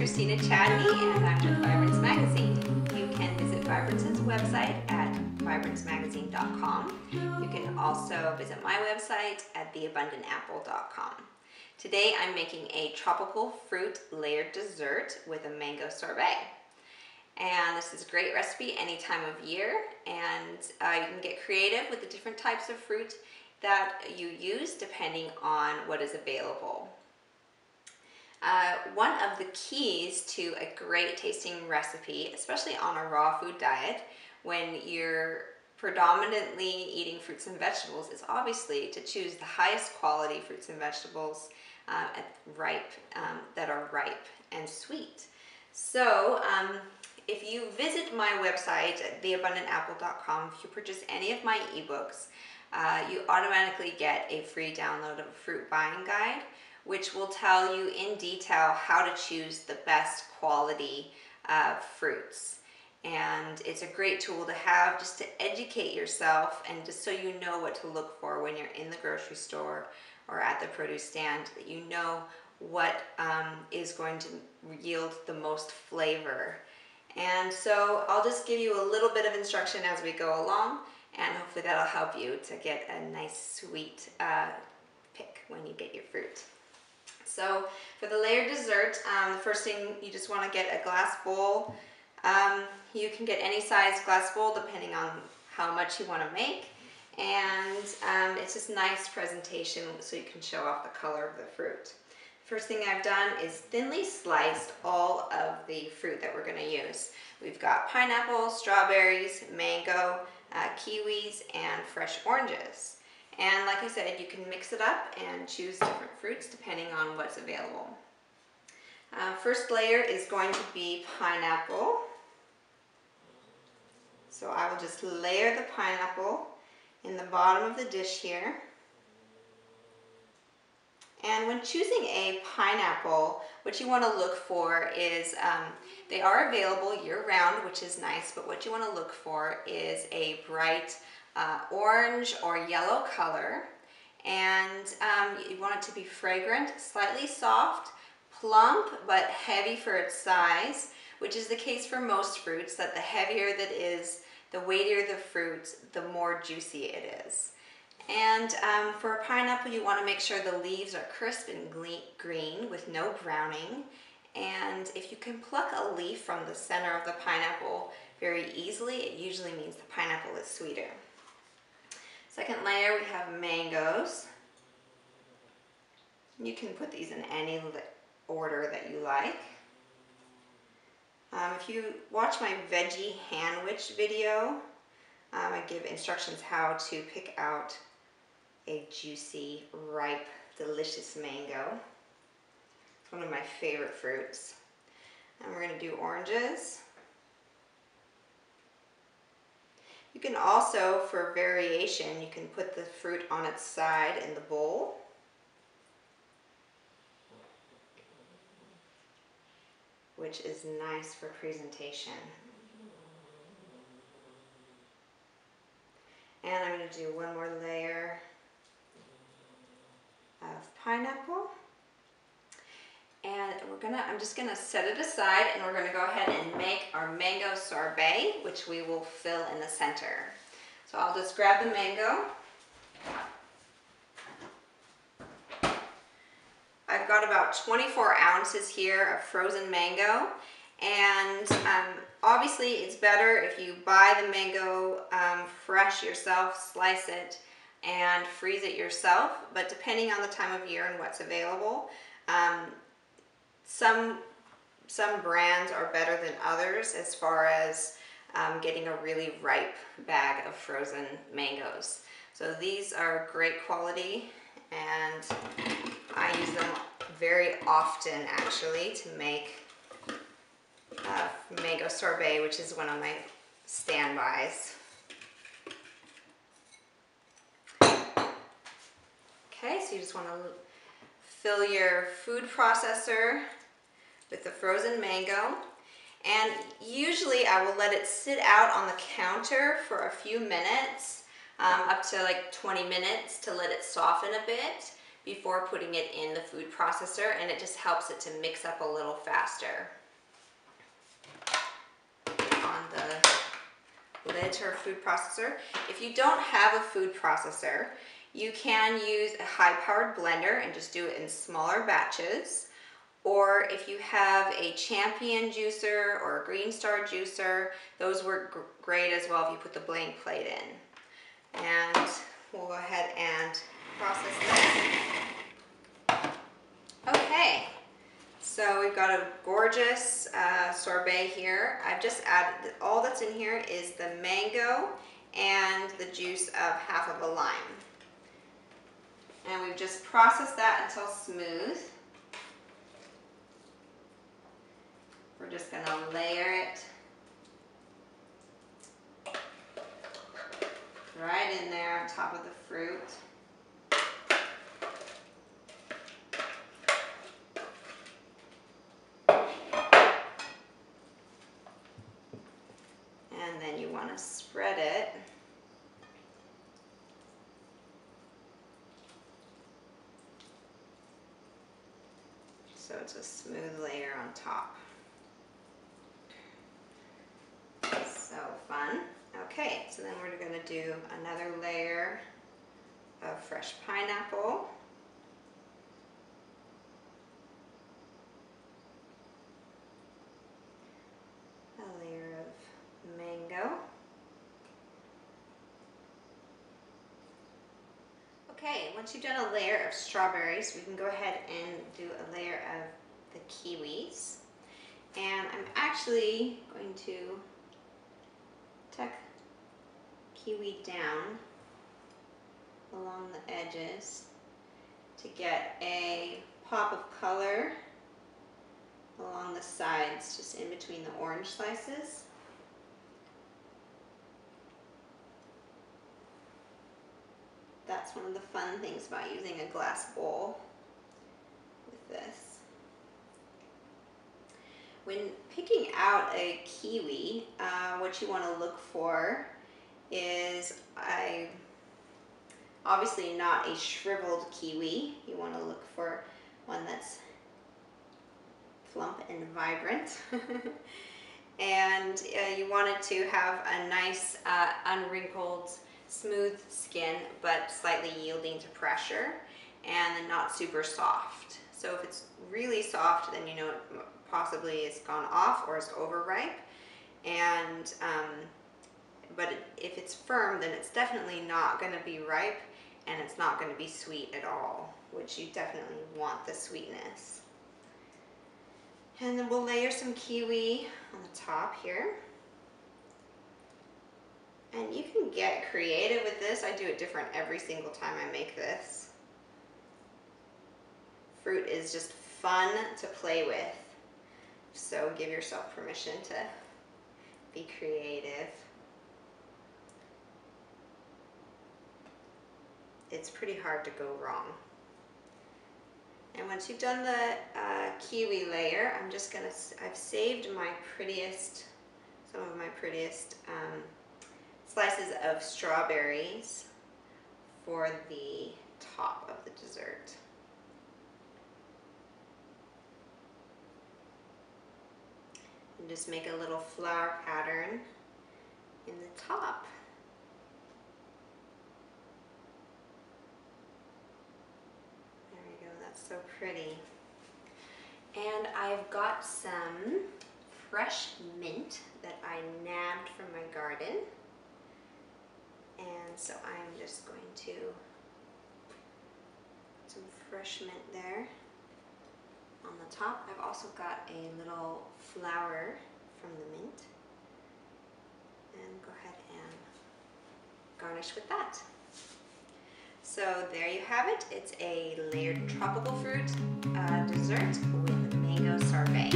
Christina Chadney, and I'm with Vibrance Magazine. You can visit Vibrance's website at vibranceMagazine.com. You can also visit my website at theabundantapple.com. Today I'm making a tropical fruit layered dessert with a mango sorbet. And this is a great recipe any time of year, and you can get creative with the different types of fruit that you use depending on what is available. One of the keys to a great tasting recipe, especially on a raw food diet, when you're predominantly eating fruits and vegetables, is obviously to choose the highest quality fruits and vegetables that are ripe and sweet. So if you visit my website at theabundantapple.com, if you purchase any of my ebooks, you automatically get a free download of a fruit buying guide, which will tell you in detail how to choose the best quality fruits. And it's a great tool to have just to educate yourself and just so you know what to look for when you're in the grocery store or at the produce stand, that you know what is going to yield the most flavor. And so I'll just give you a little bit of instruction as we go along, and hopefully that'll help you to get a nice sweet pick when you get your fruit. So for the layered dessert, the first thing, you just want to get a glass bowl. You can get any size glass bowl depending on how much you want to make. And it's just nice presentation so you can show off the color of the fruit. First thing I've done is thinly sliced all of the fruit that we're going to use. We've got pineapple, strawberries, mango, kiwis, and fresh oranges. And like I said, you can mix it up and choose different fruits depending on what's available. First layer is going to be pineapple. So I will just layer the pineapple in the bottom of the dish here. And when choosing a pineapple, what you want to look for is, they are available year-round, which is nice, but what you want to look for is a bright orange or yellow color, and you want it to be fragrant, slightly soft, plump, but heavy for its size, which is the case for most fruits, that the heavier that is, the weightier the fruit, the more juicy it is. And for a pineapple, you want to make sure the leaves are crisp and green with no browning. And if you can pluck a leaf from the center of the pineapple very easily, it usually means the pineapple is sweeter. Second layer, we have mangoes. You can put these in any order that you like. If you watch my veggie handwich video, I give instructions how to pick out a juicy, ripe, delicious mango. It's one of my favorite fruits. And we're going to do oranges. You can also, for variation, you can put the fruit on its side in the bowl. Which is nice for presentation. And I'm going to do one more layer of pineapple. And I'm just going to set it aside, and we're going to go ahead and make our mango sorbet, which we will fill in the center. So I'll just grab the mango. I've got about 24 ounces here of frozen mango, and obviously it's better if you buy the mango fresh yourself, slice it, and freeze it yourself, but depending on the time of year and what's available, some brands are better than others as far as getting a really ripe bag of frozen mangoes. So these are great quality, and I use them very often actually to make mango sorbet, which is one of my standbys. Okay, so you just want to fill your food processor with the frozen mango, and usually I will let it sit out on the counter for a few minutes, up to like 20 minutes, to let it soften a bit before putting it in the food processor, and it just helps it to mix up a little faster. On the lid to our food processor. If you don't have a food processor, you can use a high-powered blender and just do it in smaller batches. Or if you have a Champion juicer or a Green Star juicer, those work great as well if you put the blank plate in. And we'll go ahead and process this. Okay, so we've got a gorgeous sorbet here. I've just added, all that's in here is the mango and the juice of half of a lime. And we've just processed that until smooth. We're just going to layer it right in there on top of the fruit. And then you want to spread it so it's a smooth layer on top. So fun. Okay, so then we're going to do another layer of fresh pineapple. A layer of mango. Okay, once you've done a layer of strawberries, we can go ahead and do a layer of the kiwis. And I'm actually going to tuck kiwi down along the edges to get a pop of color along the sides, just in between the orange slices. That's one of the fun things about using a glass bowl with this. When picking out a kiwi, what you want to look for is obviously not a shriveled kiwi. You want to look for one that's plump and vibrant. And you want it to have a nice unwrinkled, smooth skin, but slightly yielding to pressure, and then not super soft. So if it's really soft, then you know it possibly is gone off or is overripe. And but if it's firm, then it's definitely not going to be ripe, and it's not going to be sweet at all, which you definitely want the sweetness. And then we'll layer some kiwi on the top here. And you can get creative with this. I do it different every single time I make this. Fruit is just fun to play with, so give yourself permission to be creative. It's pretty hard to go wrong. And once you've done the kiwi layer, I'm just gonna, I've saved my prettiest, some of my prettiest slices of strawberries for the top of the dessert. And just make a little flower pattern in the top. There we go, that's so pretty. And I've got some fresh mint that I nabbed from my garden. And so I'm just going to put some fresh mint there on the top. I've also got a little flower from the mint. And go ahead and garnish with that. So there you have it. It's a layered tropical fruit dessert with mango sorbet.